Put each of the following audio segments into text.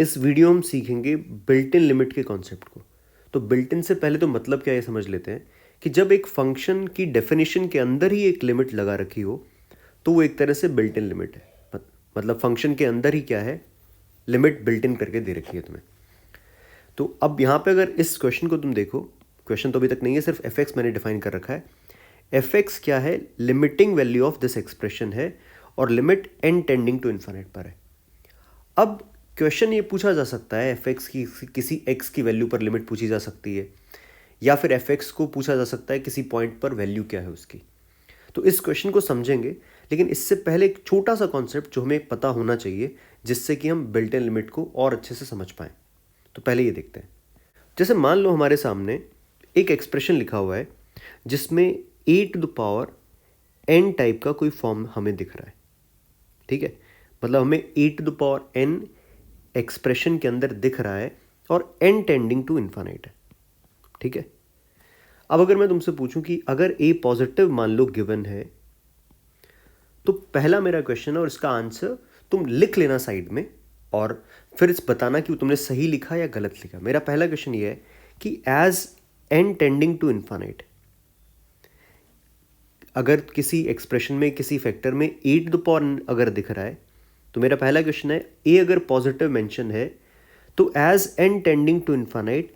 इस वीडियो हम सीखेंगे बिल्ट इन लिमिट के कॉन्सेप्ट को। तो बिल्ट इन से पहले तो मतलब क्या है समझ लेते हैं कि जब एक फंक्शन की डेफिनेशन के अंदर ही एक लिमिट लगा रखी हो तो वो एक तरह से बिल्ट इन लिमिट है। मतलब फंक्शन के अंदर ही क्या है, लिमिट बिल्ट इन करके दे रखी है तुम्हें। तो अब यहाँ पे अगर इस क्वेश्चन को तुम देखो, क्वेश्चन तो अभी तक नहीं है, सिर्फ एफ एक्स मैंने डिफाइन कर रखा है। एफ एक्स क्या है, limiting value of this expression है और limit n tending to infinite पर है। अब क्वेश्चन ये पूछा जा सकता है, एफ एक्स की किसी एक्स की वैल्यू पर लिमिट पूछी जा सकती है, या फिर एफ एक्स को पूछा जा सकता है किसी पॉइंट पर वैल्यू क्या है उसकी। तो इस क्वेश्चन को समझेंगे, लेकिन इससे पहले एक छोटा सा कॉन्सेप्ट जो हमें पता होना चाहिए जिससे कि हम बिल्ट इन लिमिट को और अच्छे से समझ पाएँ। तो पहले ये देखते हैं। जैसे मान लो हमारे सामने एक एक्सप्रेशन लिखा हुआ है जिसमें a to the power n type का कोई फॉर्म हमें दिख रहा है। ठीक है, मतलब हमें a to the power n expression के अंदर दिख रहा है और एन टेंडिंग टू इन्फिनिट है। ठीक है, अब अगर मैं तुमसे पूछूं कि अगर ए पॉजिटिव मान लो गिवन है, तो पहला मेरा क्वेश्चन है और इसका आंसर तुम लिख लेना साइड में और फिर इस बताना कि तुमने सही लिखा या गलत लिखा। मेरा पहला क्वेश्चन ये है कि as n tending to infinite, अगर किसी एक्सप्रेशन में किसी फैक्टर में ए टू द पावर अगर दिख रहा है, तो मेरा पहला क्वेश्चन है ए अगर पॉजिटिव मेंशन है तो as n tending to infinite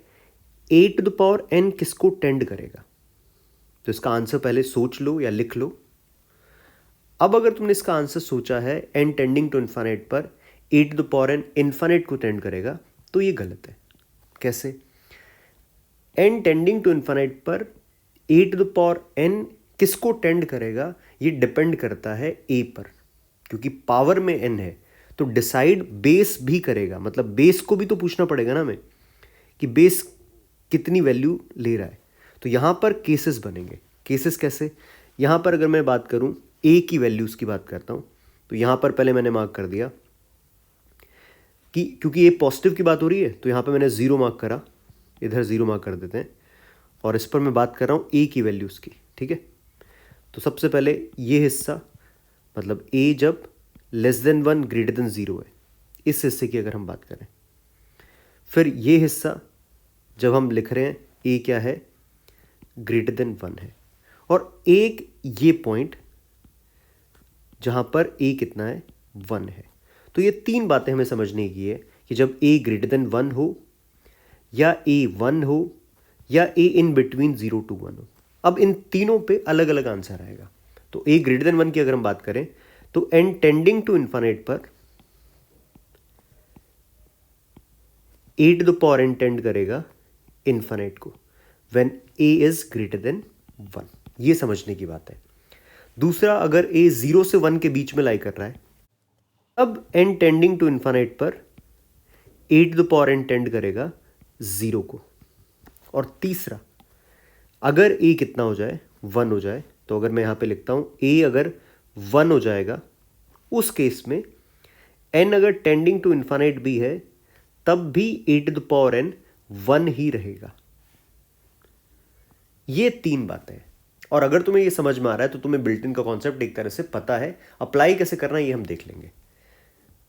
a to the power n किसको टेंड करेगा। तो इसका आंसर पहले सोच लो या लिख लो। अब अगर तुमने इसका आंसर सोचा है एन टेंडिंग टू इन्फिनिट पर a to the power n infinite को टेंड करेगा, तो ये गलत है। कैसे? एन टेंडिंग टू इन्फिनिट पर a to the power n किसको टेंड करेगा, ये डिपेंड करता है ए पर, क्योंकि पावर में एन है तो डिसाइड बेस भी करेगा। मतलब बेस को भी तो पूछना पड़ेगा ना हमें कि बेस कितनी वैल्यू ले रहा है। तो यहाँ पर केसेस बनेंगे। केसेस कैसे? यहाँ पर अगर मैं बात करूँ ए की वैल्यूज़ की बात करता हूँ, तो यहाँ पर पहले मैंने मार्क कर दिया कि क्योंकि ए पॉजिटिव की बात हो रही है तो यहाँ पर मैंने ज़ीरो मार्क करा, इधर ज़ीरो मार्क कर देते हैं। और इस पर मैं बात कर रहा हूँ ए की वैल्यूज़ की। ठीक है, तो सबसे पहले ये हिस्सा, मतलब ए जब लेस देन 1 ग्रेटर देन 0 है, इस हिस्से की अगर हम बात करें। फिर ये हिस्सा जब हम लिख रहे हैं ए क्या है, ग्रेटर देन 1 है। और एक ये पॉइंट जहाँ पर ए कितना है, 1 है। तो ये तीन बातें हमें समझने की है कि जब ए ग्रेटर देन 1 हो, या ए 1 हो, या ए इन बिटवीन 0 to 1 हो। अब इन तीनों पे अलग अलग आंसर आएगा। तो ए ग्रेटर देन 1 की अगर हम बात करें तो एन टेंडिंग टू इन्फिनिट पर a to the power n tend करेगा इन्फिनिट को when a is greater than 1। ये समझने की बात है। दूसरा, अगर ए 0 से 1 के बीच में लाई कर रहा है, अब एन टेंडिंग टू इन्फिनिट पर a to the power n tend करेगा 0 को। और तीसरा, अगर ए कितना हो जाए, 1 हो जाए, तो अगर मैं यहाँ पे लिखता हूँ ए अगर 1 हो जाएगा, उस केस में एन अगर टेंडिंग टू इन्फिनिट भी है तब भी ए टू द पावर एन 1 ही रहेगा। ये तीन बातें हैं। और अगर तुम्हें ये समझ में आ रहा है तो तुम्हें बिल्ट इन का कॉन्सेप्ट एक तरह से पता है। अप्लाई कैसे करना है ये हम देख लेंगे।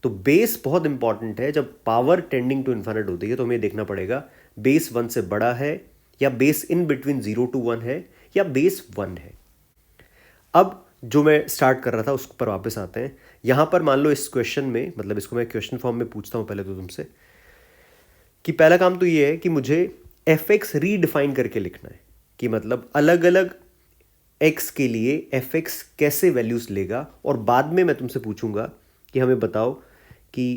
तो बेस बहुत इंपॉर्टेंट है। जब पावर टेंडिंग टू इन्फिनिट होती है तो हमें देखना पड़ेगा बेस 1 से बड़ा है, या बेस इन बिटवीन 0 to 1 है, या बेस 1 है। अब जो मैं स्टार्ट कर रहा था उस पर वापस आते हैं। यहाँ पर मान लो इस क्वेश्चन में, मतलब इसको मैं क्वेश्चन फॉर्म में पूछता हूँ पहले तो तुमसे, कि पहला काम तो ये है कि मुझे एफ एक्स रीडिफाइन करके लिखना है, कि मतलब अलग अलग एक्स के लिए एफ एक्स कैसे वैल्यूज़ लेगा। और बाद में मैं तुमसे पूछूंगा कि हमें बताओ कि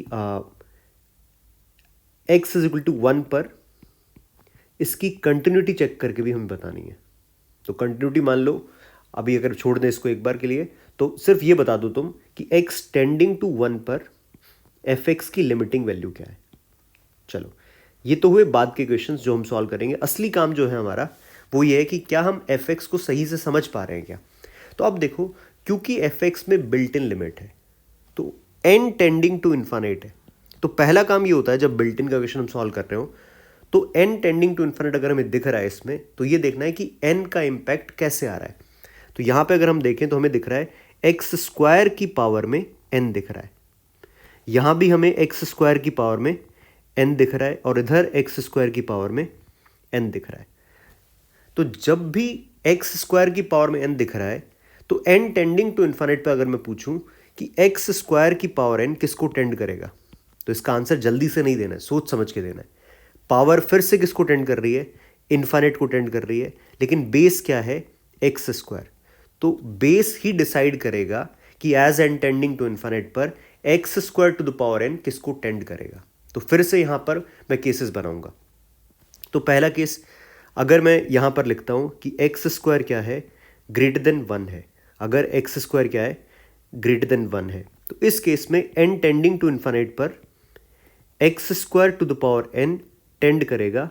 एक्स इज इक्वल टू 1 पर इसकी कंटिन्यूटी चेक करके भी हमें बतानी है। तो कंटिन्यूटी मान लो, अभी अगर छोड़ दें इसको एक बार के लिए, तो सिर्फ ये बता दो तुम कि एक्स टेंडिंग टू 1 पर एफ एक्स की लिमिटिंग वैल्यू क्या है। चलो, ये तो हुए बाद के क्वेश्चंस जो हम सॉल्व करेंगे। असली काम जो है हमारा वो ये है कि क्या हम एफ एक्स को सही से समझ पा रहे हैं क्या। तो अब देखो, क्योंकि एफ एक्स में बिल्ट इन लिमिट है तो एन टेंडिंग टू इन्फिनिट है, तो पहला काम ये होता है जब बिल्ट इन का क्वेश्चन हम सॉल्व कर रहे हो तो एन टेंडिंग टू इन्फिनिट अगर हमें दिख रहा है इसमें, तो ये देखना है कि एन का इंपैक्ट कैसे आ रहा है। तो यहाँ पे अगर हम देखें तो हमें दिख रहा है एक्स स्क्वायर की पावर में एन दिख रहा है। यहाँ भी हमें एक्स स्क्वायर की पावर में n दिख रहा है और इधर एक्स स्क्वायर की पावर में n दिख रहा है। तो जब भी एक्स स्क्वायर की पावर में n दिख रहा है तो n टेंडिंग टू इन्फाइनाइट पे अगर मैं पूछूं कि एक्स स्क्वायर की पावर n किसको टेंड करेगा, तो इसका आंसर जल्दी से नहीं देना है, सोच समझ के देना है। पावर फिर से किसको टेंड कर रही है, इन्फाइनाइट को टेंड कर रही है, लेकिन बेस क्या है, एक्स स्क्वायर। तो बेस ही डिसाइड करेगा कि as n tending to infinite पर x square to the power n किसको टेंड करेगा। तो फिर से यहां पर मैं केसेस बनाऊंगा। तो पहला केस अगर मैं यहां पर लिखता हूं कि एक्स स्क्वायर क्या है, ग्रेटर देन 1 है। अगर एक्स स्क्वायर क्या है, ग्रेटर देन 1 है, तो इस केस में n टेंडिंग टू इन्फाइनाइट पर x square to the power n tend करेगा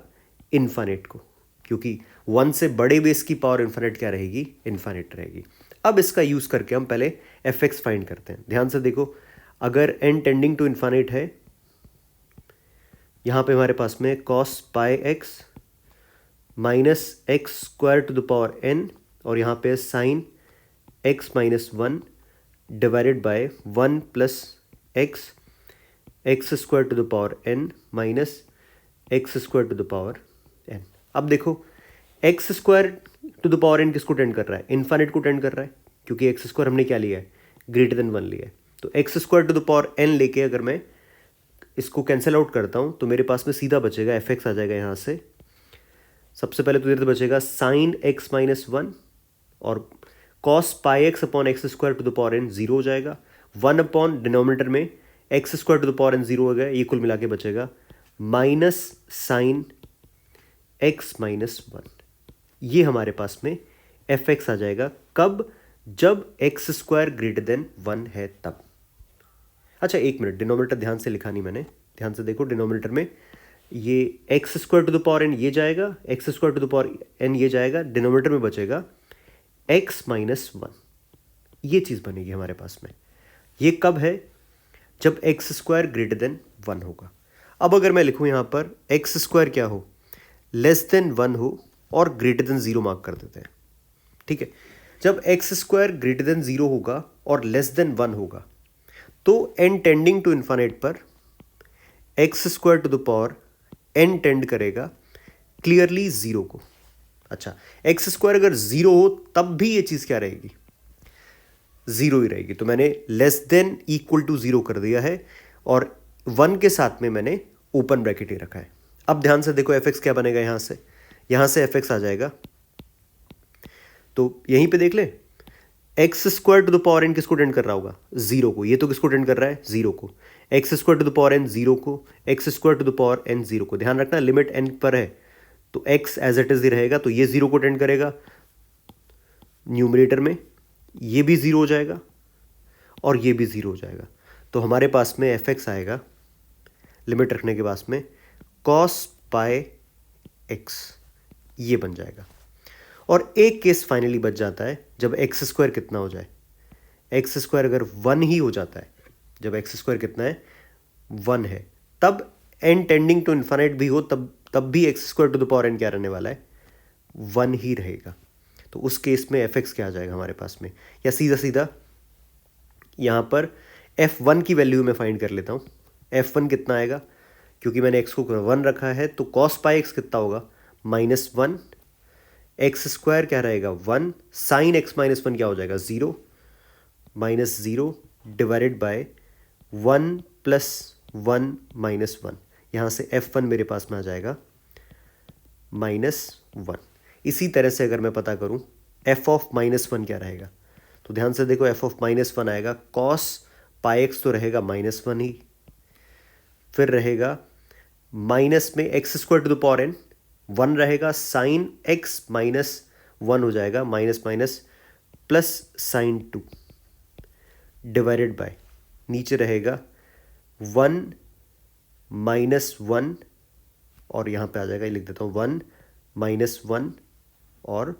इन्फाइनाइट को, क्योंकि 1 से बड़े बेस की पावर इन्फाइनाइट क्या रहेगी, इन्फाइनाइट रहेगी। अब इसका यूज करके हम पहले एफ एक्स फाइंड करते हैं। ध्यान से देखो, अगर n टेंडिंग टू इन्फाइनाइट है, यहां पे हमारे पास में cos pi x minus x square to the power n, और यहां पे sine x minus 1 divided by 1 plus x x square to the power n minus x square to the power n। अब देखो, x square to the power n किसको tend कर रहा है, infinite को टेंड कर रहा है, क्योंकि एक्स स्क्वायर हमने क्या लिया है, ग्रेटर देन 1 लिया है। तो x square to the power n लेके अगर मैं इसको कैंसिल आउट करता हूं तो मेरे पास में सीधा बचेगा एफ एक्स आ जाएगा यहां से। सबसे पहले तो इधर बचेगा साइन एक्स माइनस 1 और cos pi x upon x square to the power n 0 हो जाएगा। 1 अपॉन डिनोमिनेटर में x square to the power n 0 हो गया, ये कुल मिला के बचेगा माइनस साइन एक्स माइनस 1। ये हमारे पास में एफ एक्स आ जाएगा कब, जब एक्स स्क्वायर ग्रेटर देन 1 है तब। अच्छा एक मिनट, डिनोमिनेटर ध्यान से लिखा नहीं मैंने, ध्यान से देखो, डिनोमिनेटर में ये x square to the power n ये जाएगा, x square to the power n ये जाएगा, डिनोमिनेटर में बचेगा एक्स माइनस 1। ये चीज़ बनेगी हमारे पास में। ये कब है, जब एक्स स्क्वायर ग्रेटर देन 1 होगा। अब अगर मैं लिखूं यहां पर एक्स स्क्वायर क्या हो, लेस देन 1 हो और ग्रेटर देन 0 मार्क कर देते हैं, ठीक है। जब एक्स स्क्वायर ग्रेटर देन 0 होगा और लेस देन 1 होगा तो n टेंडिंग टू इन्फाइनाइट पर x square to the power n tend करेगा क्लियरली 0 को। अच्छा, एक्स स्क्वायर अगर 0 हो तब भी ये चीज़ क्या रहेगी, 0 ही रहेगी। तो मैंने लेस देन इक्वल टू 0 कर दिया है और 1 के साथ में मैंने ओपन ब्रैकेट ही रखा है। अब ध्यान से देखो एफ एक्स क्या बनेगा, यहां से एफ एक्स आ जाएगा। तो यहीं पे देख ले, x square to the power n किसको टेंड कर रहा होगा, 0 को। ये तो किसको टेंड कर रहा है, 0 को। X square to the power n 0 को, x square to the power n 0 को। ध्यान रखना लिमिट n पर है तो x एज इट इज ही रहेगा, तो ये 0 को टेंड करेगा न्यूमरेटर में, ये भी 0 हो जाएगा और ये भी 0 हो जाएगा। तो हमारे पास में एफ एक्स आएगा लिमिट रखने के पास में कॉस पाई एक्स, ये बन जाएगा। और एक केस फाइनली बच जाता है जब एक्स स्क्वायर कितना हो जाए, एक्स स्क्वायर अगर 1 ही हो जाता है, जब एक्स स्क्वायर कितना है, 1 है, तब n टेंडिंग टू इन्फाइनाइट भी हो तब भी x square to the power n क्या रहने वाला है, 1 ही रहेगा। तो उस केस में एफ एक्स क्या आ जाएगा हमारे पास में, या सीधा सीधा यहाँ पर f1 की वैल्यू मैं फाइंड कर लेता हूँ। f1 कितना आएगा, क्योंकि मैंने x को 1 रखा है तो कॉस पाई एक्स कितना होगा, -1, एक्स स्क्वायर क्या रहेगा 1, साइन एक्स माइनस 1 क्या हो जाएगा 0, -0 डिवाइडेड बाय 1 प्लस 1 माइनस 1। यहाँ से f1 मेरे पास में आ जाएगा -1। इसी तरह से अगर मैं पता करूँ f ऑफ -1 क्या रहेगा, तो ध्यान से देखो f ऑफ -1 आएगा, कॉस पाई एक्स तो रहेगा -1 ही, फिर रहेगा माइनस में x square to the power n 1 रहेगा, साइन एक्स माइनस 1 हो जाएगा, minus minus plus sine 2 divided by, नीचे रहेगा 1 -1 और यहाँ पे आ जाएगा, ये लिख देता हूँ 1 -1 और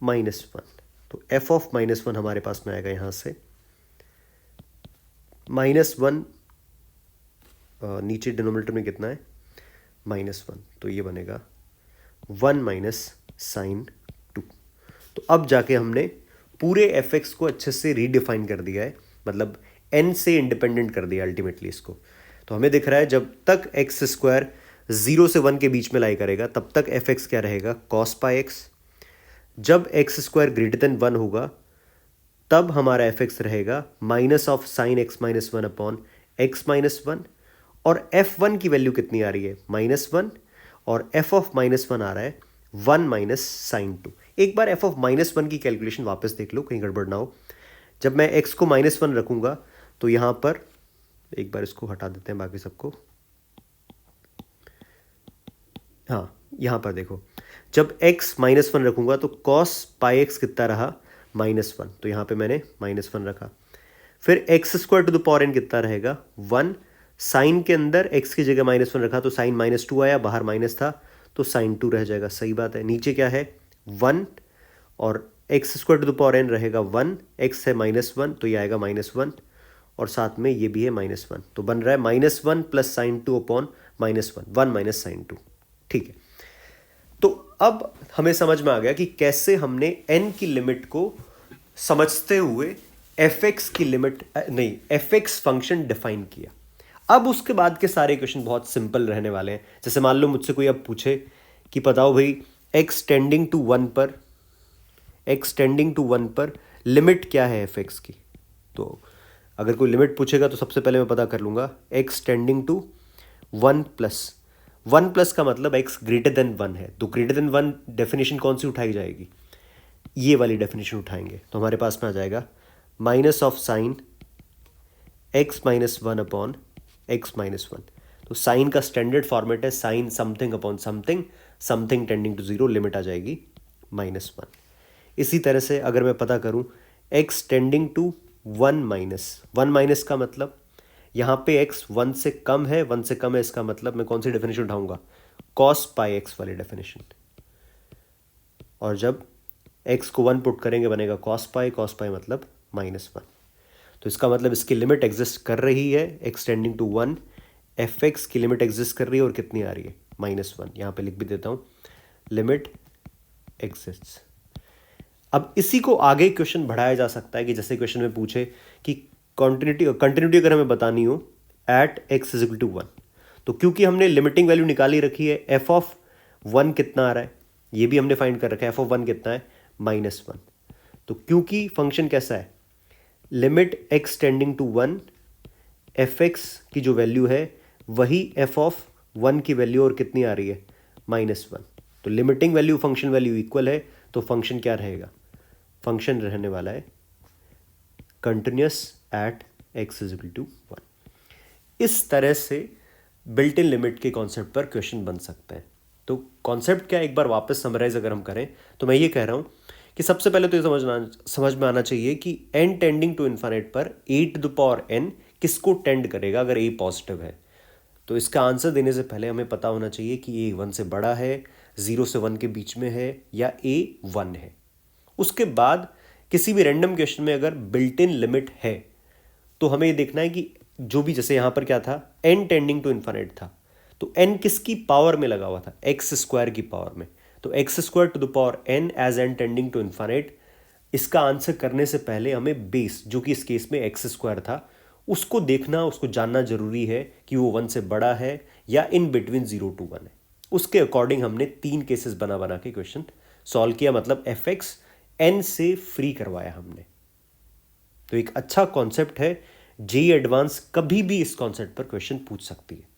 -1। तो f ऑफ -1 हमारे पास में आएगा यहाँ से -1, नीचे डिनोमिनेटर में कितना है -1, तो ये बनेगा 1 माइनस साइन 2। तो अब जाके हमने पूरे एफ एक्स को अच्छे से रीडिफाइन कर दिया है, मतलब n से इंडिपेंडेंट कर दिया अल्टीमेटली इसको। तो हमें दिख रहा है जब तक एक्स स्क्वायर 0 से 1 के बीच में लाई करेगा तब तक एफ एक्स क्या रहेगा, कॉस पाई एक्स। जब एक्स स्क्वायर ग्रेटर देन 1 होगा तब हमारा एफ एक्स रहेगा minus of sign x minus one upon x minus one. और एफ वन की वैल्यू कितनी आ रही है, -1, और एफ ऑफ -1 आ रहा है 1 माइनस साइन 2। एक बार एफ ऑफ -1 की कैलकुलेशन वापस देख लो, कहीं गड़बड़ ना हो। जब मैं एक्स को -1 रखूंगा तो यहां पर एक बार इसको हटा देते हैं बाकी सबको। हाँ, यहां पर देखो, जब x -1 रखूंगा तो cos पाई एक्स कितना रहा, -1, तो यहां पे मैंने -1 रखा। फिर x square to the power n कितना रहेगा, 1। साइन के अंदर x की जगह -1 रखा तो साइन -2 आया, बाहर माइनस था तो साइन 2 रह जाएगा। सही बात है। नीचे क्या है, 1, और x square to the power n रहेगा 1, x है -1 तो ये आएगा -1, और साथ में ये भी है -1, तो बन रहा है -1 plus sine 2 upon -1, 1 minus sine 2। ठीक है, तो अब हमें समझ में आ गया कि कैसे हमने n की लिमिट को समझते हुए fx की लिमिट नहीं, fx फंक्शन डिफाइन किया। अब उसके बाद के सारे क्वेश्चन बहुत सिंपल रहने वाले हैं। जैसे मान लो मुझसे कोई अब पूछे कि बताओ भाई x टेंडिंग टू 1 पर लिमिट क्या है fx की। तो अगर कोई लिमिट पूछेगा तो सबसे पहले मैं पता कर लूंगा x टेंडिंग टू 1 प्लस का मतलब x ग्रेटर देन 1 है, तो ग्रेटर देन 1 डेफिनेशन कौन सी उठाई जाएगी, ये वाली डेफिनेशन उठाएंगे तो हमारे पास में आ जाएगा minus of sine x minus 1 upon x minus 1। तो साइन का स्टैंडर्ड फॉर्मेट है sine something upon something, something tending to 0, limit आ जाएगी -1। इसी तरह से अगर मैं पता करूं x टेंडिंग टू 1 माइनस का मतलब यहाँ पे x 1 से कम है, 1 से कम है, इसका मतलब मैं कौन सी डेफिनेशन उठाऊंगा, cos पाई एक्स वाली डेफिनेशन। और जब x को 1 पुट करेंगे बनेगा cos पाई मतलब -1। तो इसका मतलब इसकी लिमिट एग्जिस्ट कर रही है, x टेंडिंग टू 1, fx की लिमिट एग्जिस्ट कर रही है और कितनी आ रही है, -1। यहाँ पे लिख भी देता हूँ, लिमिट एग्जिस्ट। अब इसी को आगे क्वेश्चन बढ़ाया जा सकता है कि जैसे क्वेश्चन में पूछे कि कंटिन्यूटी अगर हमें बतानी हो एट x इज टू 1, तो क्योंकि हमने लिमिटिंग वैल्यू निकाली रखी है, f ऑफ 1 कितना आ रहा है ये भी हमने फाइंड कर रखा है, f ऑफ 1 कितना है, -1। तो क्योंकि फंक्शन कैसा है, limit x tending to 1, fx की जो वैल्यू है वही f ऑफ 1 की वैल्यू और कितनी आ रही है, -1। तो limiting value function value equal है, तो फंक्शन क्या रहेगा, फंक्शन रहने वाला है continuous at x is equal to 1। इस तरह से बिल्ट इन लिमिट के कॉन्सेप्ट पर क्वेश्चन बन सकते हैं। तो कॉन्सेप्ट क्या, एक बार वापस समराइज अगर हम करें तो मैं ये कह रहा हूं कि सबसे पहले तो ये समझ में आना चाहिए कि n टेंडिंग टू इन्फिनिट पर e⁴n किसको टेंड करेगा अगर a पॉजिटिव है। तो इसका आंसर देने से पहले हमें पता होना चाहिए कि a 1 से बड़ा है, 0 से 1 के बीच में है, या a 1 है। उसके बाद किसी भी रैंडम क्वेश्चन में अगर बिल्ट इन लिमिट है तो हमें ये देखना है कि जो भी, जैसे यहां पर क्या था, n टेंडिंग टू इन्फिनिट था, तो n किसकी पावर में लगा हुआ था, एक्स स्क्वायर की पावर में। तो x square to the power n as n tending to infinite, इसका आंसर करने से पहले हमें बेस, जो कि इस केस में एक्स स्क्वायर था, उसको देखना, उसको जानना जरूरी है कि वो 1 से बड़ा है या इन बिटवीन 0 to 1 है। उसके अकॉर्डिंग हमने 3 केसेस बना बना के क्वेश्चन सॉल्व किया, मतलब fx n से फ्री करवाया हमने। तो एक अच्छा कॉन्सेप्ट है, जेईई एडवांस कभी भी इस कॉन्सेप्ट पर क्वेश्चन पूछ सकती है।